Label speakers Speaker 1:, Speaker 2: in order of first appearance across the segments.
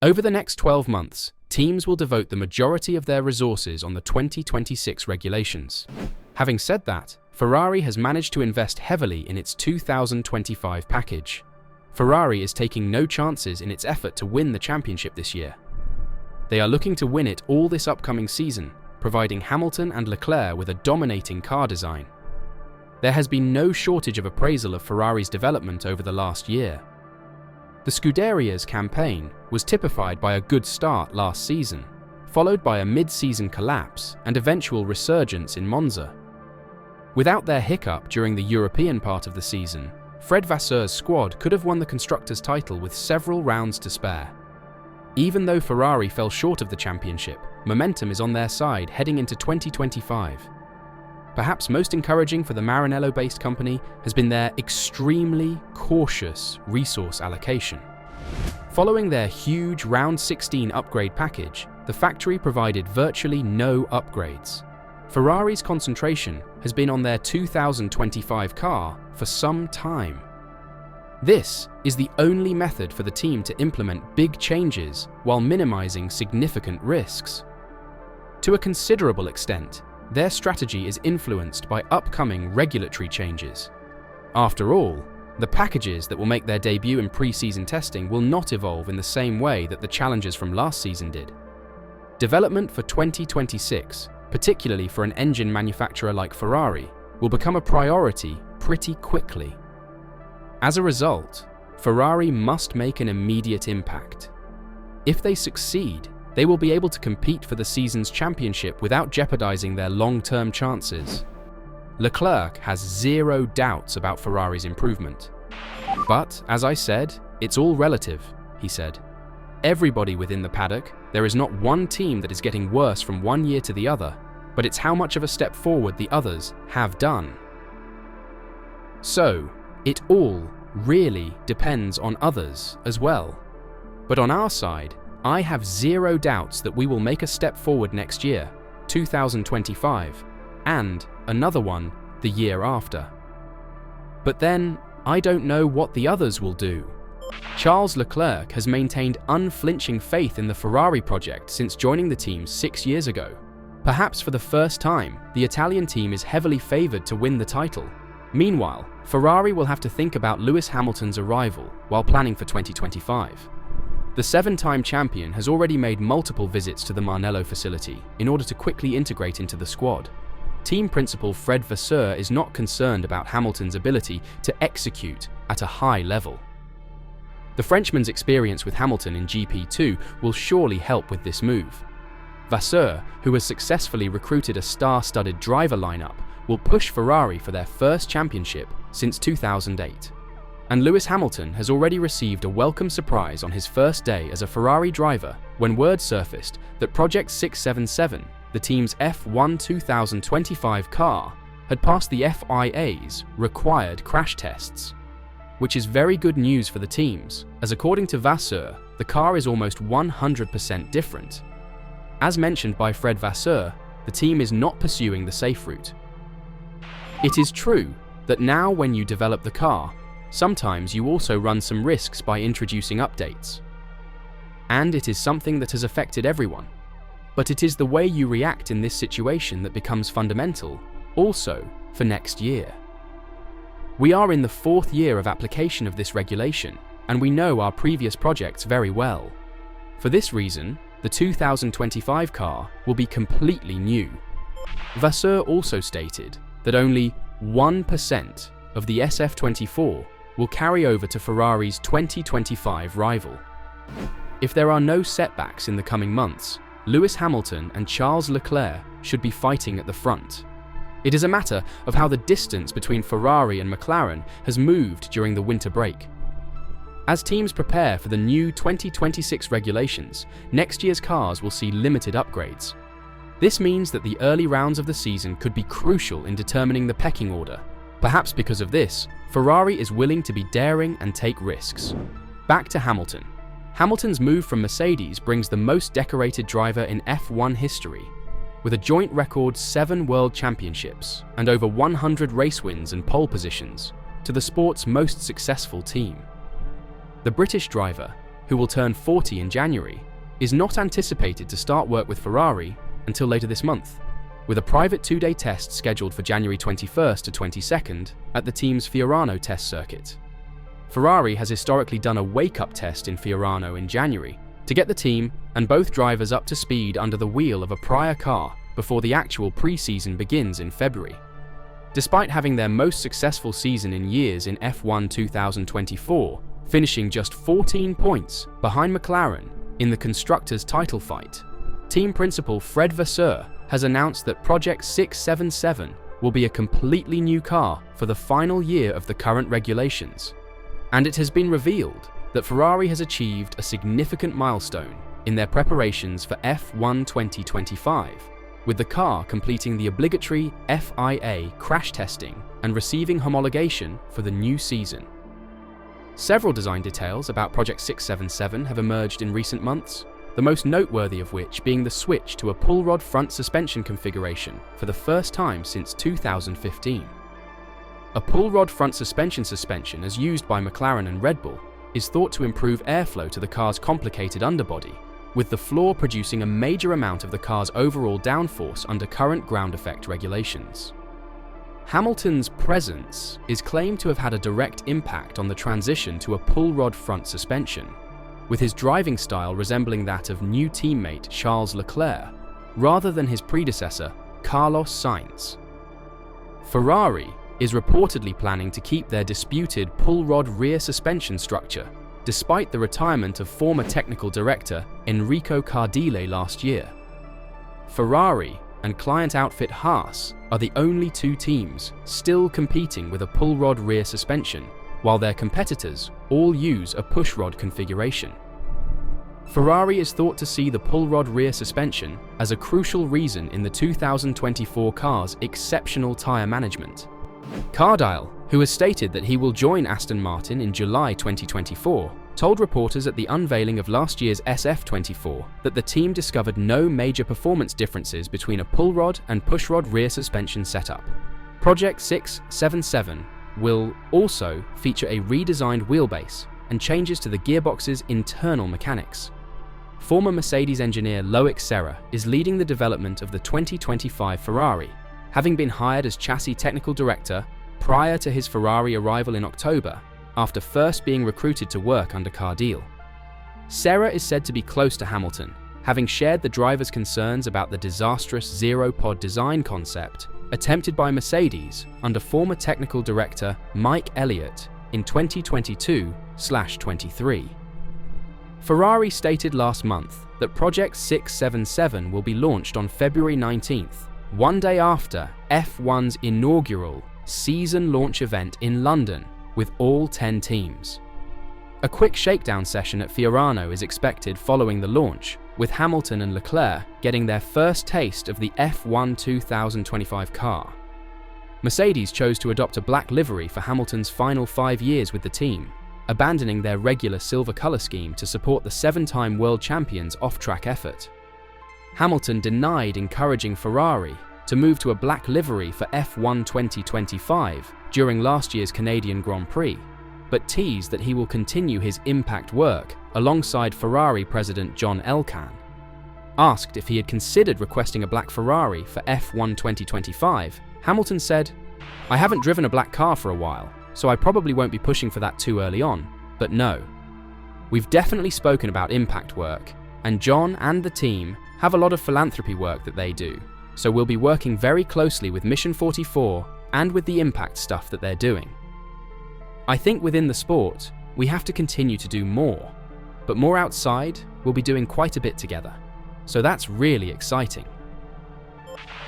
Speaker 1: Over the next 12 months, teams will devote the majority of their resources on the 2026 regulations. Having said that, Ferrari has managed to invest heavily in its 2025 package. Ferrari is taking no chances in its effort to win the championship this year. They are looking to win it all this upcoming season, providing Hamilton and Leclerc with a dominating car design. There has been no shortage of appraisal of Ferrari's development over the last year. The Scuderia's campaign was typified by a good start last season, followed by a mid-season collapse and eventual resurgence in Monza. Without their hiccup during the European part of the season, Fred Vasseur's squad could have won the Constructors' title with several rounds to spare. Even though Ferrari fell short of the championship, momentum is on their side heading into 2025. Perhaps most encouraging for the Maranello-based company has been their extremely cautious resource allocation. Following their huge Round 16 upgrade package, the factory provided virtually no upgrades. Ferrari's concentration has been on their 2025 car for some time. This is the only method for the team to implement big changes while minimizing significant risks. To a considerable extent, their strategy is influenced by upcoming regulatory changes. After all, the packages that will make their debut in pre-season testing will not evolve in the same way that the challenges from last season did. Development for 2026, particularly for an engine manufacturer like Ferrari, will become a priority pretty quickly. As a result, Ferrari must make an immediate impact. If they succeed, they will be able to compete for the season's championship without jeopardizing their long-term chances. Leclerc has zero doubts about Ferrari's improvement. But, as I said, it's all relative, he said. Everybody within the paddock, there is not one team that is getting worse from one year to the other, but it's how much of a step forward the others have done. So, it all really depends on others as well. But on our side, I have zero doubts that we will make a step forward next year, 2025, and another one the year after. But then, I don't know what the others will do. Charles Leclerc has maintained unflinching faith in the Ferrari project since joining the team 6 years ago. Perhaps for the first time, the Italian team is heavily favoured to win the title. Meanwhile, Ferrari will have to think about Lewis Hamilton's arrival while planning for 2025. The 7-time champion has already made multiple visits to the Maranello facility in order to quickly integrate into the squad. Team principal Fred Vasseur is not concerned about Hamilton's ability to execute at a high level. The Frenchman's experience with Hamilton in GP2 will surely help with this move. Vasseur, who has successfully recruited a star-studded driver lineup, will push Ferrari for their first championship since 2008. And Lewis Hamilton has already received a welcome surprise on his first day as a Ferrari driver when word surfaced that Project 677, the team's F1 2025 car, had passed the FIA's required crash tests. Which is very good news for the teams, as according to Vasseur, the car is almost 100% different. As mentioned by Fred Vasseur, the team is not pursuing the safe route. It is true that now when you develop the car, sometimes you also run some risks by introducing updates. And it is something that has affected everyone. But it is the way you react in this situation that becomes fundamental, also for next year. We are in the 4th year of application of this regulation, and we know our previous projects very well. For this reason, the 2025 car will be completely new. Vasseur also stated that only 1% of the SF-24 will carry over to Ferrari's 2025 rival. If there are no setbacks in the coming months, Lewis Hamilton and Charles Leclerc should be fighting at the front. It is a matter of how the distance between Ferrari and McLaren has moved during the winter break. As teams prepare for the new 2026 regulations, next year's cars will see limited upgrades. This means that the early rounds of the season could be crucial in determining the pecking order. Perhaps because of this, Ferrari is willing to be daring and take risks. Back to Hamilton. Hamilton's move from Mercedes brings the most decorated driver in F1 history, with a joint record 7 world championships and over 100 race wins and pole positions, to the sport's most successful team. The British driver who will turn 40 in January, is not anticipated to start work with Ferrari until later this month, with a private 2-day test scheduled for January 21st to 22nd at the team's Fiorano test circuit. Ferrari has historically done a wake-up test in Fiorano in January to get the team and both drivers up to speed under the wheel of a prior car before the actual pre-season begins in February. Despite having their most successful season in years in F1 2024, finishing just 14 points behind McLaren in the Constructors' title fight, team principal Fred Vasseur has announced that Project 677 will be a completely new car for the final year of the current regulations. And it has been revealed that Ferrari has achieved a significant milestone in their preparations for F1 2025, with the car completing the obligatory FIA crash testing and receiving homologation for the new season. Several design details about Project 677 have emerged in recent months, the most noteworthy of which being the switch to a pull rod front suspension configuration for the first time since 2015. A pull rod front suspension as used by McLaren and Red Bull is thought to improve airflow to the car's complicated underbody, with the floor producing a major amount of the car's overall downforce under current ground effect regulations. Hamilton's presence is claimed to have had a direct impact on the transition to a pull rod front suspension, with his driving style resembling that of new teammate Charles Leclerc, rather than his predecessor, Carlos Sainz. Ferrari is reportedly planning to keep their disputed pull rod rear suspension structure, despite the retirement of former technical director Enrico Cardile last year. Ferrari and client outfit Haas are the only two teams still competing with a pull rod rear suspension, while their competitors all use a push rod configuration. Ferrari is thought to see the pull rod rear suspension as a crucial reason in the 2024 car's exceptional tyre management. Cardile, who has stated that he will join Aston Martin in July 2024, told reporters at the unveiling of last year's SF-25 that the team discovered no major performance differences between a pull rod and push rod rear suspension setup. Project 677 will also feature a redesigned wheelbase and changes to the gearbox's internal mechanics. Former Mercedes engineer Loic Serra is leading the development of the 2025 Ferrari, having been hired as chassis technical director prior to his Ferrari arrival in October, after first being recruited to work under Cardile. Serra is said to be close to Hamilton, having shared the driver's concerns about the disastrous zero-pod design concept attempted by Mercedes under former technical director Mike Elliott in 2022/23. Ferrari stated last month that Project 677 will be launched on February 19th, one day after F1's inaugural season launch event in London with all 10 teams. A quick shakedown session at Fiorano is expected following the launch, with Hamilton and Leclerc getting their first taste of the F1 2025 car. Mercedes chose to adopt a black livery for Hamilton's final 5 years with the team, abandoning their regular silver colour scheme to support the 7-time world champions' off-track effort. Hamilton denied encouraging Ferrari to move to a black livery for F1 2025 during last year's Canadian Grand Prix, but teased that he will continue his impact work alongside Ferrari president John Elkann. Asked if he had considered requesting a black Ferrari for F1 2025, Hamilton said, "I haven't driven a black car for a while, so I probably won't be pushing for that too early on, but no. We've definitely spoken about impact work, and John and the team have a lot of philanthropy work that they do, so we'll be working very closely with Mission 44 and with the impact stuff that they're doing. I think within the sport, we have to continue to do more, but more outside, we'll be doing quite a bit together. So that's really exciting."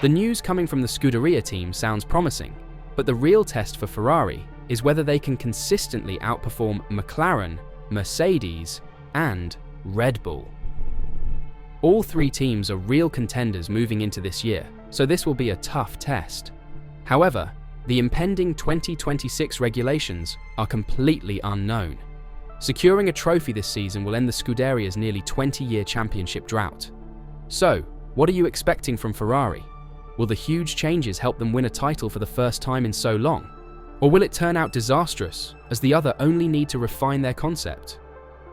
Speaker 1: The news coming from the Scuderia team sounds promising, but the real test for Ferrari is whether they can consistently outperform McLaren, Mercedes, and Red Bull. All three teams are real contenders moving into this year, so this will be a tough test. However, the impending 2026 regulations are completely unknown. Securing a trophy this season will end the Scuderia's nearly 20-year championship drought. So, what are you expecting from Ferrari? Will the huge changes help them win a title for the first time in so long? Or will it turn out disastrous, as the other only need to refine their concept?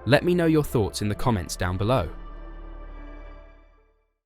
Speaker 1: Let me know your thoughts in the comments down below.